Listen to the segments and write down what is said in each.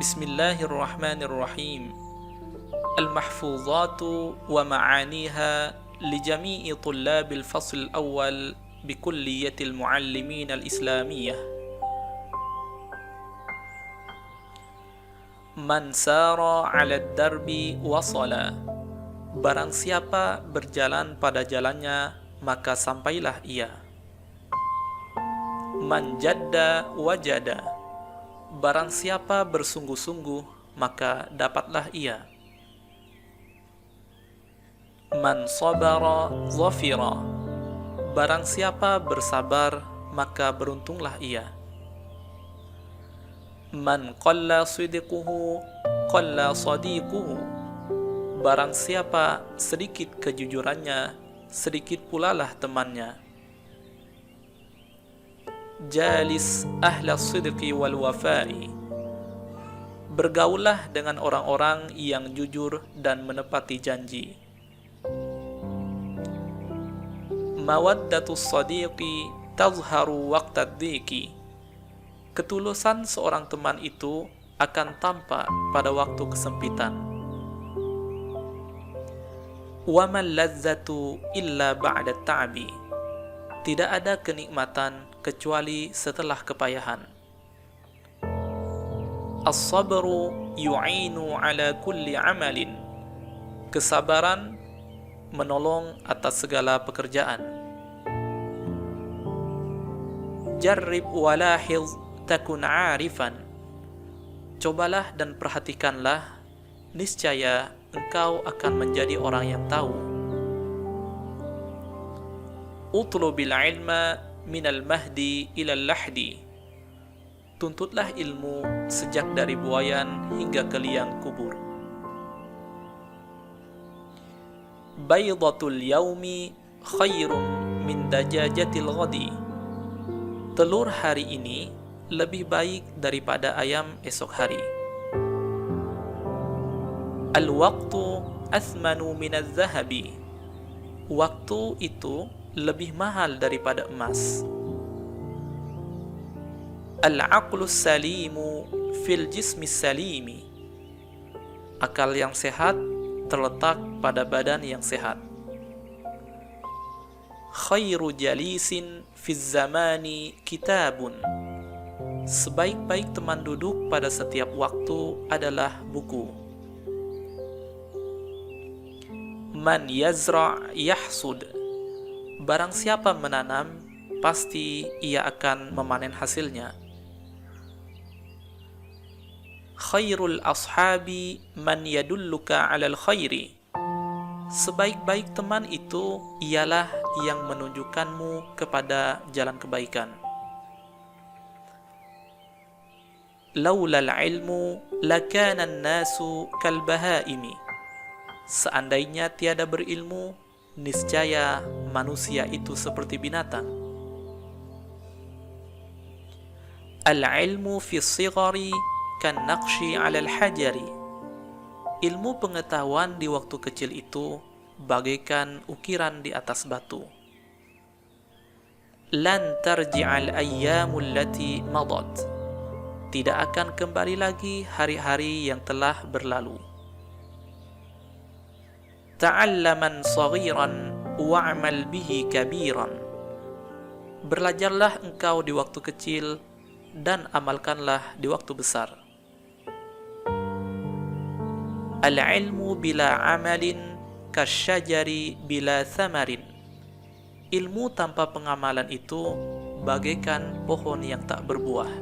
Bismillahirrahmanirrahim. Al-mahfuzatu wa ma'aniha li jami'i tullabil fasl awal bi kulliyatil muallimin al-islamiyah. Man sara 'ala ad-darbi wasala. Barang siapa berjalan pada jalannya, maka sampailah ia. Man jadda wajada. Barang siapa bersungguh-sungguh, maka dapatlah ia. Man sabara zafira. Barang siapa bersabar, maka beruntunglah ia. Man qalla sidquhu qalla sadiquhu. Barang siapa sedikit kejujurannya, sedikit pulalah temannya. Jalis ahla sidqi wal wafa'i. Bergaullah dengan orang-orang yang jujur dan menepati janji. Mawaddatus sadiqi tazharu waqtad dhiqi. Ketulusan seorang teman itu akan tampak pada waktu kesempitan. Wa man lazzatu illa ba'da ta'bi. Tidak ada kenikmatan kecuali setelah kepayahan. As-sabru yu'inu ala kulli amalin. Kesabaran menolong atas segala pekerjaan. Jarrib walahiz takun 'arifan. Cobalah dan perhatikanlah, niscaya engkau akan menjadi orang yang tahu. Utlubil ilma minal mahdi ilal lahdi. Tuntutlah ilmu sejak dari buayan hingga ke liang kubur. Baydatul yaumi khairun min dajajatil ghadi. Telur hari ini lebih baik daripada ayam esok hari. Al-waqtu athmanu minaz zahabi. Waktu itu lebih mahal daripada emas. Al-aqlus salimu fil jismis salimi. Akal yang sehat terletak pada badan yang sehat. Khairu jalisin fiz zamani kitabun. Sebaik-baik teman duduk pada setiap waktu adalah buku. Man yazra' yahsud. Barang siapa menanam, pasti ia akan memanen hasilnya. Khairul ashabi man yadulluka 'alal khairi. Sebaik-baik teman itu ialah yang menunjukkanmu kepada jalan kebaikan. Laulal ilmu lakana an-nasu kal bahaimi. Seandainya tiada berilmu, niscaya manusia itu seperti binatang. Al-ilmu fi s-sighari kan naqshi 'alal hajari. Ilmu pengetahuan di waktu kecil itu bagaikan ukiran di atas batu. Lan tarji'al ayyamul lati madat. Tidak akan kembali lagi hari-hari yang telah berlalu. Ta'allaman saghiran wa'mal bihi kabiran. Belajarlah engkau di waktu kecil dan amalkanlah di waktu besar. Al-ilmu bila amalin kasyajari bila thamarin. Ilmu tanpa pengamalan itu bagaikan pohon yang tak berbuah.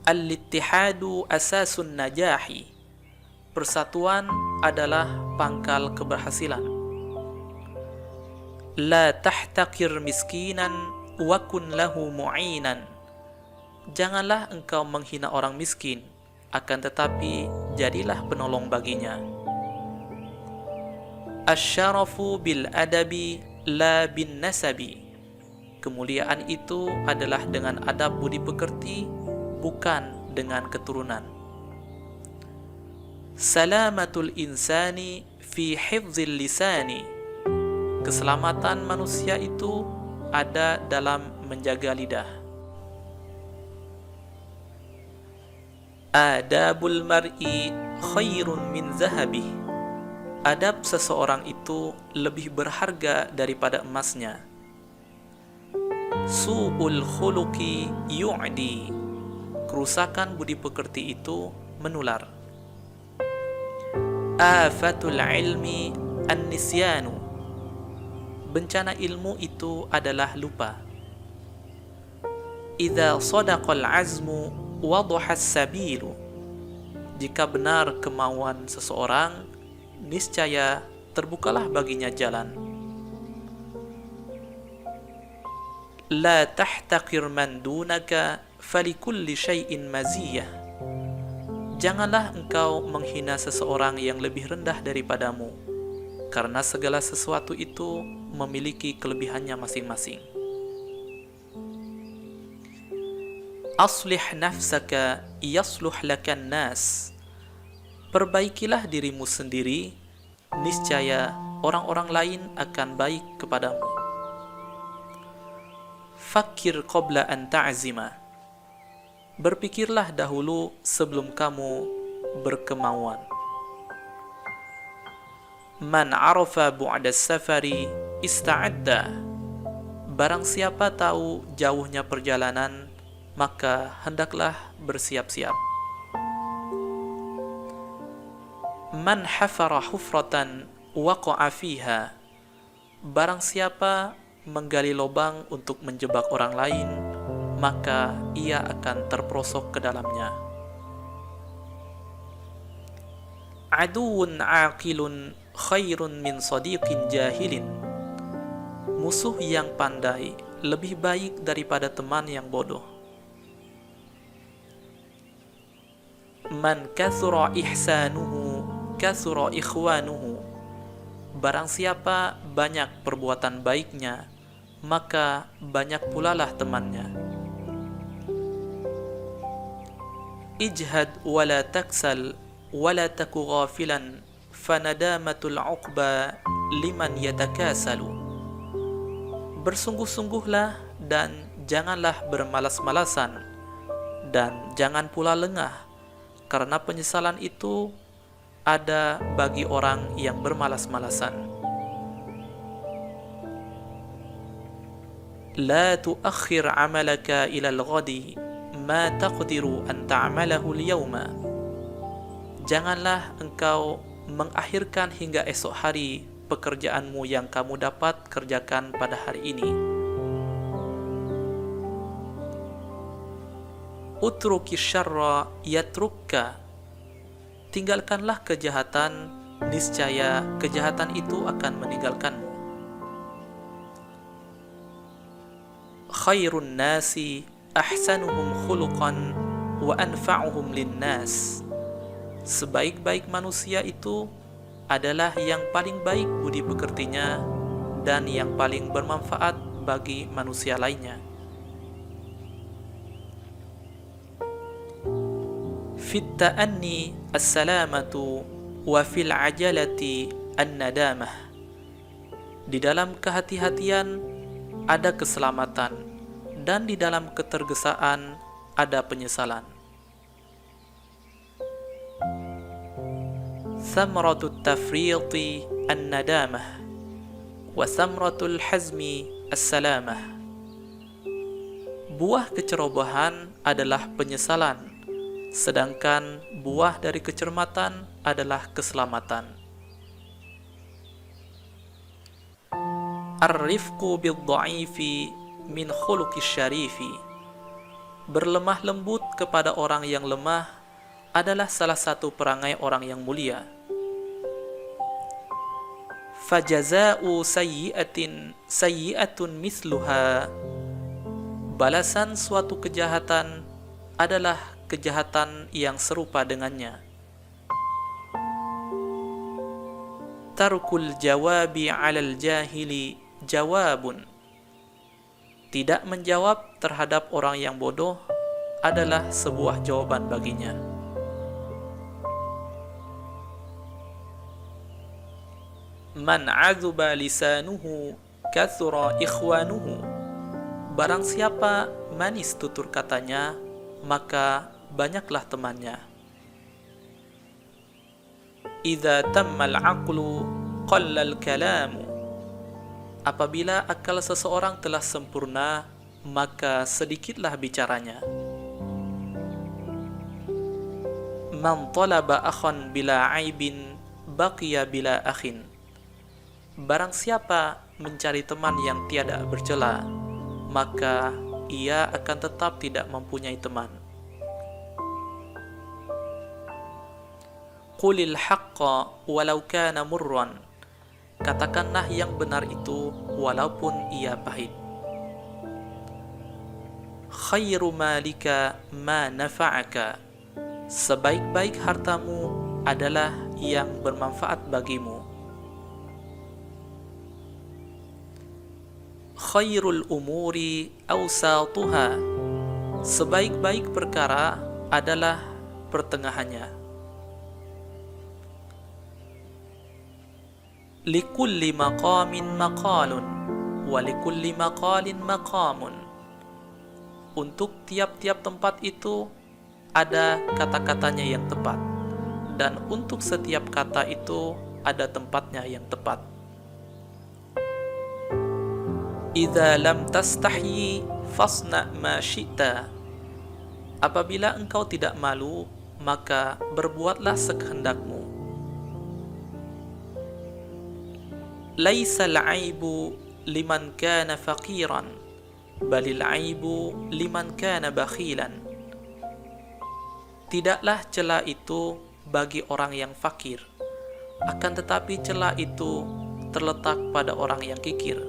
Al-ittihadu asasun najahi. Persatuan adalah pangkal keberhasilan. La tahtakir miskinan wa kun lahu mu'inan. Janganlah engkau menghina orang miskin, akan tetapi jadilah penolong baginya. Asyarafu bil adabi la bin nasabi. Kemuliaan itu adalah dengan adab budi pekerti, bukan dengan keturunan. Salamatul insani fi hifzil lisani. Keselamatan manusia itu ada dalam menjaga lidah. Adabul mar'i khairun min zahabih. Adab seseorang itu lebih berharga daripada emasnya. Su'ul khuluqi yu'di. Kerusakan budi pekerti itu menular. Afatul ilmi an-nisyanu. Bencana ilmu itu adalah lupa. Idza sadaqal azmu wadhahas sabilu. Jika benar kemauan seseorang, niscaya terbukalah baginya jalan. La tahtaqir man dunaka falikulli syai'in maziyah. Janganlah engkau menghina seseorang yang lebih rendah daripadamu, karena segala sesuatu itu memiliki kelebihannya masing-masing. Aslih nafsaka yasluh lakan nas. Perbaikilah dirimu sendiri, niscaya orang-orang lain akan baik kepadamu. Fakir qabla an ta'zima. Berpikirlah dahulu sebelum kamu berkemauan. Man arafa bu'da safari ista'adda. Barang siapa tahu jauhnya perjalanan, maka hendaklah bersiap-siap. Man hafara hufratan waqa'a fiha. Barang siapa menggali lubang untuk menjebak orang lain, maka ia akan terperosok ke dalamnya. Aduun aqilun khairun min sadiqin jahilin. Musuh yang pandai lebih baik daripada teman yang bodoh. Man kathura ihsanuhu kathura ikhwanuhu. Barang siapa banyak perbuatan baiknya, maka banyak pulalah temannya. Ijhad wala taksal wala taku ghafilan fanadamatul uqba liman yatakasalu. Bersungguh-sungguhlah dan janganlah bermalas-malasan, dan jangan pula lengah, karena penyesalan itu ada bagi orang yang bermalas-malasan. La tuakhir amalaka ilal ghadi ma taqdiru an ta'malahu al-yawma. Janganlah engkau mengakhirkan hingga esok hari pekerjaanmu yang kamu dapat kerjakan pada hari ini. Utruki syarra yatrukka. Tinggalkanlah kejahatan, niscaya kejahatan itu akan meninggalkanmu. Khairun nasi ahsanuhum khuluqan wa anfa'uhum linnas. Sebaik-baik manusia itu adalah yang paling baik budi pekertinya dan yang paling bermanfaat bagi manusia lainnya. Fit ta'anni as-salamatu wa fil ajalati an-nadamah. Di dalam kehati-hatian ada keselamatan, dan di dalam ketergesaan ada penyesalan. Samratut tafriqi an-nadamah wa samratul hazmi as-salamah. Buah kecerobohan adalah penyesalan, sedangkan buah dari kecermatan adalah keselamatan. Ar-rifqu bid-dha'ifi min khuluqi syarifi. Berlemah lembut kepada orang yang lemah adalah salah satu perangai orang yang mulia. Fajaza'u sayyi'atin sayyi'atun misluha. Balasan suatu kejahatan adalah kejahatan yang serupa dengannya. Tarkul jawabi 'alal jahili jawabun. Tidak menjawab terhadap orang yang bodoh adalah sebuah jawaban baginya. Man 'adzuba lisanuhu kathura ikhwanuhu. Barang siapa manis tutur katanya, maka banyaklah temannya. Idza tammal aqlu qallal kalamu. Apabila akal seseorang telah sempurna, maka sedikitlah bicaranya. Man talaba akhan bila aibin baqiya bila akhin. Barang siapa mencari teman yang tiada bercela, maka ia akan tetap tidak mempunyai teman. Qulil haqqa walau kana murran. Katakanlah yang benar itu walaupun ia pahit. Khairu malika ma nafa'aka. Sebaik-baik hartamu adalah yang bermanfaat bagimu. Khairul umuri awsatuha. Sebaik-baik perkara adalah pertengahannya. Likulli maqamin maqalun wa likulli maqalin maqamun. Untuk tiap-tiap tempat itu ada kata-katanya yang tepat, dan untuk setiap kata itu ada tempatnya yang tepat. Idza lam tastahyi fasna ma syi'ta. Apabila engkau tidak malu, maka berbuatlah sekehendakmu. Laisal aibu liman kana faqiran, balil aibu liman kana bakhilan. Tidaklah cela itu bagi orang yang fakir, akan tetapi cela itu terletak pada orang yang kikir.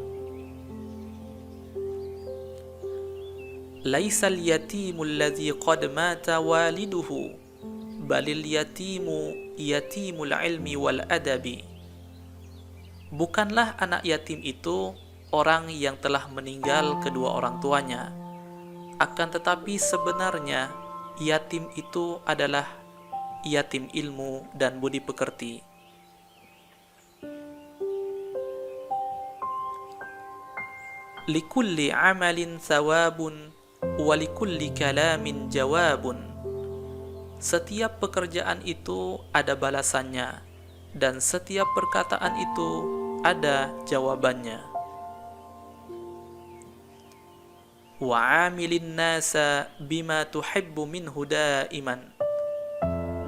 Laisal yatimu alladhi qad mata waliduhu, balil yatimu yatimul ilmi wal adabi. Bukanlah anak yatim itu orang yang telah meninggal kedua orang tuanya, akan tetapi sebenarnya yatim itu adalah yatim ilmu dan budi pekerti. Likulli amalin thawabun wa likulli kalamin jawabun. Setiap pekerjaan itu ada balasannya, dan setiap perkataan itu ada jawabannya. Wa amilin nasa bima tuhibbu minhu daiman.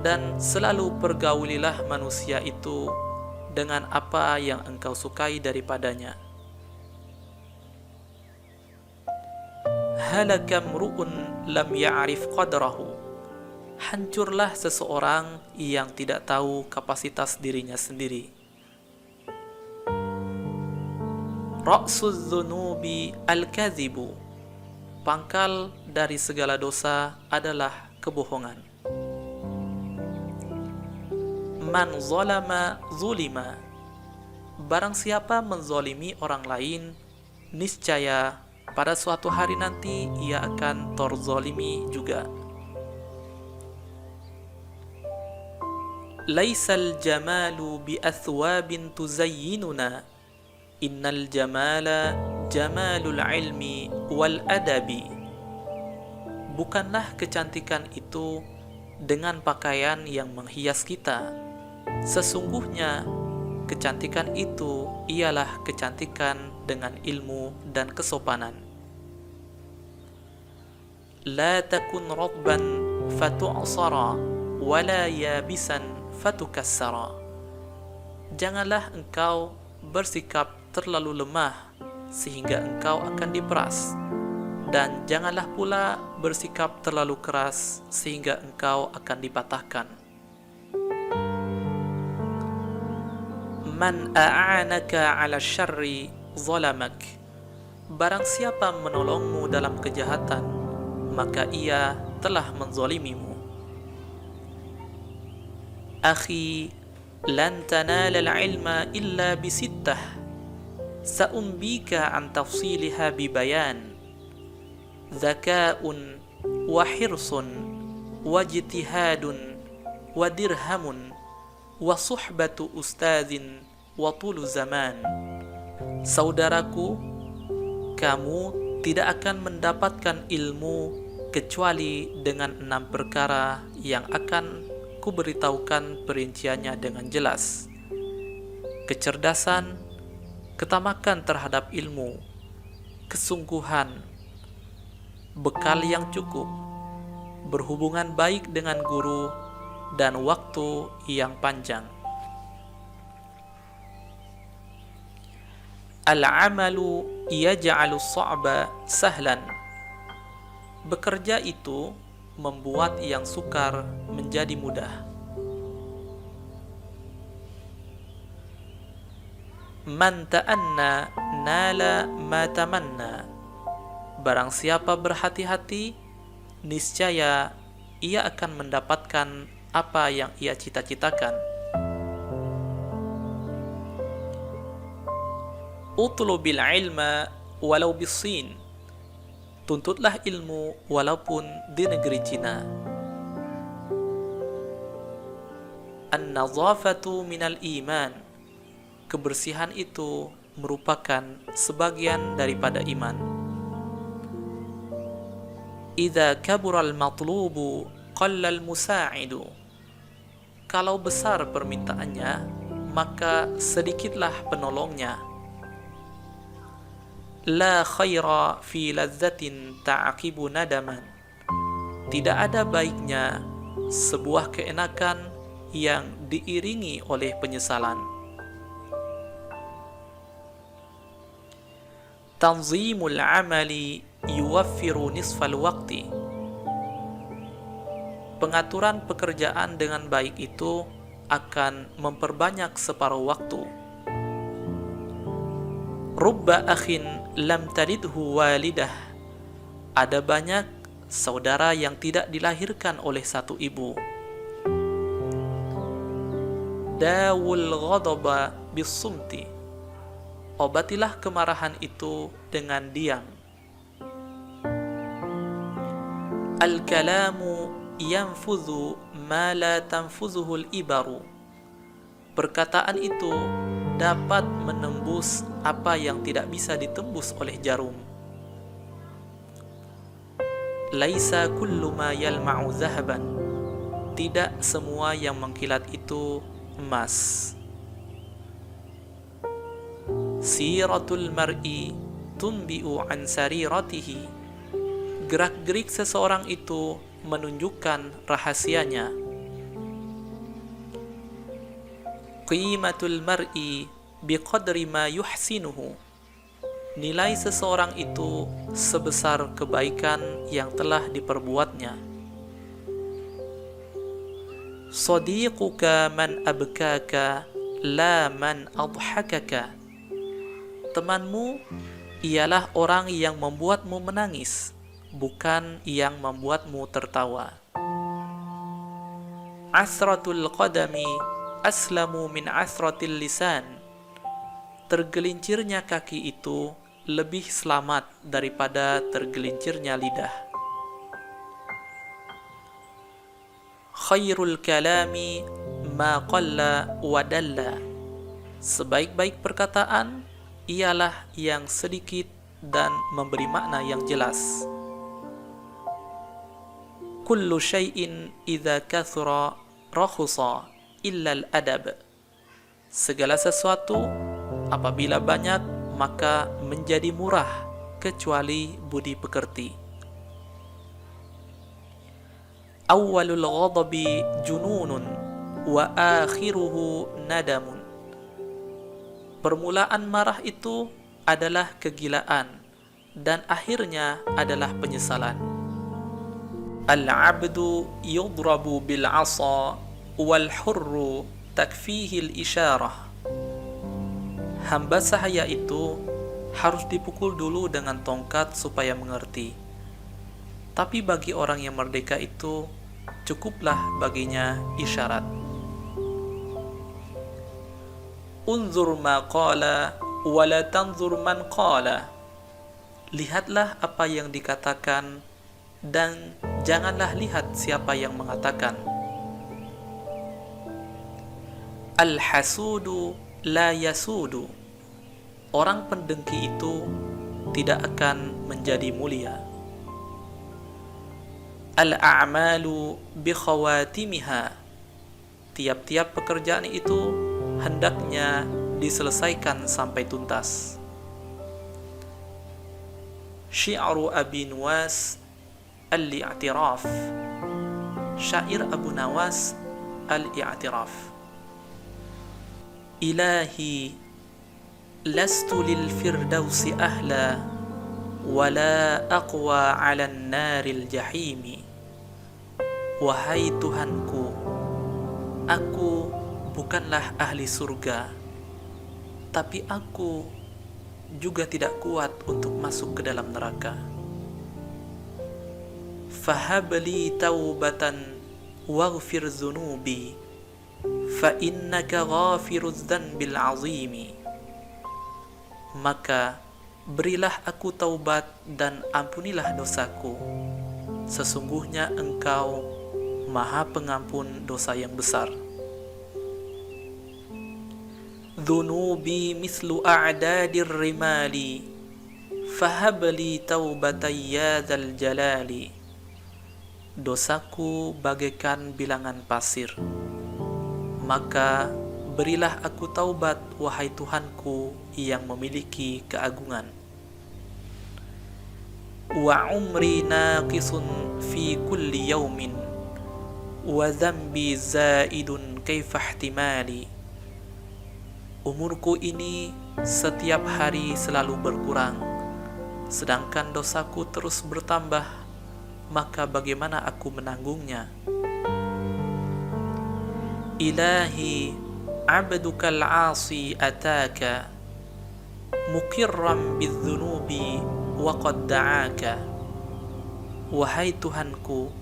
Dan selalu pergaulilah manusia itu dengan apa yang engkau sukai daripadanya. Halaka mru'un lam ya'rif qadrahu. Hancurlah seseorang yang tidak tahu kapasitas dirinya sendiri. Ra'suz dzunubi al-kadhibu. Pangkal dari segala dosa adalah kebohongan. Man zalama zulima. Barang siapa menzalimi orang lain, niscaya pada suatu hari nanti ia akan terzalimi juga. Laisal jamalu bi athwabin tuzayyinuna, innal jamala jamalul ilmi wal adabi. Bukanlah kecantikan itu dengan pakaian yang menghias kita. Sesungguhnya kecantikan itu ialah kecantikan dengan ilmu dan kesopanan. La takun radban fatu'sara wala yabisan fatukassara. Janganlah engkau bersikap terlalu lemah sehingga engkau akan diperas, dan janganlah pula bersikap terlalu keras sehingga engkau akan dipatahkan. Man a'anaka 'ala syarri zalamak. Barang siapa menolongmu dalam kejahatan, maka ia telah menzalimimu. Akhi, lan tanala al-'ilma illa bisittah. Sa'umbika an tafsiliha bibayan. Zaka'un wa hirsun wa jitihadun wa dirhamun wa suhbatu ustadzin wa tulu zaman. Saudaraku, kamu tidak akan mendapatkan ilmu kecuali dengan 6 perkara yang akan kuberitahukan perinciannya dengan jelas. Kecerdasan, ketamakan terhadap ilmu, kesungguhan, bekal yang cukup, berhubungan baik dengan guru, dan waktu yang panjang. Al-amalu yaj'alu as-sa'ba sahlan. Bekerja itu membuat yang sukar menjadi mudah. Man ta'anna nala ma tamanna. Barang siapa berhati-hati, niscaya ia akan mendapatkan apa yang ia cita-citakan. Utlubil ilma walau bisin. Tuntutlah ilmu walaupun di negeri Cina. An-nadhafatu minal iman. Kebersihan itu merupakan sebagian daripada iman. Idza kabural matlubu qallal musa'idu. Kalau besar permintaannya, maka sedikitlah penolongnya. La khaira fi lazzatin ta'aqibu nadaman. Tidak ada baiknya sebuah keenakan yang diiringi oleh penyesalan. Tanzimul amali yuwaffiru nisfal waqti. Pengaturan pekerjaan dengan baik itu akan memperbanyak separuh waktu. Rubba akhin lam talidhu walidah. Ada banyak saudara yang tidak dilahirkan oleh satu ibu. Dawul ghadaba bisumti. Obatilah kemarahan itu dengan diam. Al-kalamu yanfudhu ma la tanfudhuhul ibaru. Perkataan itu dapat menembus apa yang tidak bisa ditembus oleh jarum. Laisa kullu ma yalma'u zahaban. Tidak semua yang mengkilat itu emas. Siratul mar'i tunbi'u an sariratihi. Gerak-gerik seseorang itu menunjukkan rahasianya. Qimatul mar'i biqadri ma yuhsinuhu. Nilai seseorang itu sebesar kebaikan yang telah diperbuatnya. Sadiquka man abkaka la man adhakaka. Temanmu ialah orang yang membuatmu menangis, bukan yang membuatmu tertawa. Asratul qadami aslamu min asratil lisan. Tergelincirnya kaki itu lebih selamat daripada tergelincirnya lidah. Khairul kalami ma qalla wa dalla. Sebaik-baik perkataan ialah yang sedikit dan memberi makna yang jelas. Kullu syai'in idza kathura rakhusa illa al-adab. Segala sesuatu apabila banyak maka menjadi murah kecuali budi pekerti. Awwalul ghadabi jununun wa akhiruhu nadamun. Permulaan marah itu adalah kegilaan dan akhirnya adalah penyesalan. Al-'abdu yudrabu bil 'asa wal hurru takfihi al-isyarah. Hamba sahaya itu harus dipukul dulu dengan tongkat supaya mengerti. Tapi bagi orang yang merdeka itu cukuplah baginya isyarat. Unzur ma qala wa la tanzur man qala. Lihatlah apa yang dikatakan dan janganlah lihat siapa yang mengatakan. Al-hasudu la yasudu. Orang pendengki itu tidak akan menjadi mulia. al-a'malu bi khawatimiha. Tiap-tiap pekerjaan itu hendaknya diselesaikan sampai tuntas. Syi'ru Abi Nuwas al-i'tiraf. Syair Abu Nawas al-i'tiraf. Ilahi lastu lil firdausi ahla wala aqwa 'alan naril jahimi. Wahai Tuhanku, aku bukanlah ahli surga, tapi aku juga tidak kuat untuk masuk ke dalam neraka. Fahabli taubatan waghfir dhunubi, fa innaka ghafirudz dzanbil azimi. Maka berilah aku taubat dan ampunilah dosaku, sesungguhnya Engkau Maha Pengampun dosa yang besar. Dhunubi mislu a'dadir rimali, fahabli taubatan ya dzal jalali. Dosaku bagaikan bilangan pasir, maka berilah aku taubat, wahai Tuhanku yang memiliki keagungan. Wa umri naqisun fi kulli yaumin, wa dzambi zaidun kaifa ihtimali. Umurku ini setiap hari selalu berkurang, sedangkan dosaku terus bertambah, maka bagaimana aku menanggungnya? Ilahi abdukal 'asi ataka, muqirram bidzunubi wa qad da'aka. Wahai Tuhanku,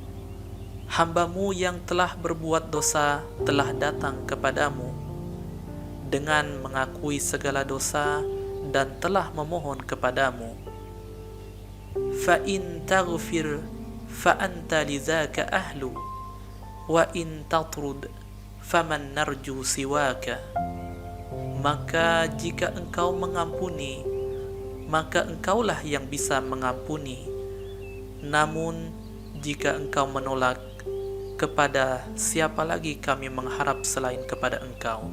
hambamu yang telah berbuat dosa telah datang kepadamu dengan mengakui segala dosa dan telah memohon kepadamu. Fa in taghfir fa anta lidzaka ahlu, wa in tatrud faman narju siwaka. Maka jika engkau mengampuni, maka engkaulah yang bisa mengampuni. Namun jika engkau menolak, kepada siapa lagi kami mengharap selain kepada engkau?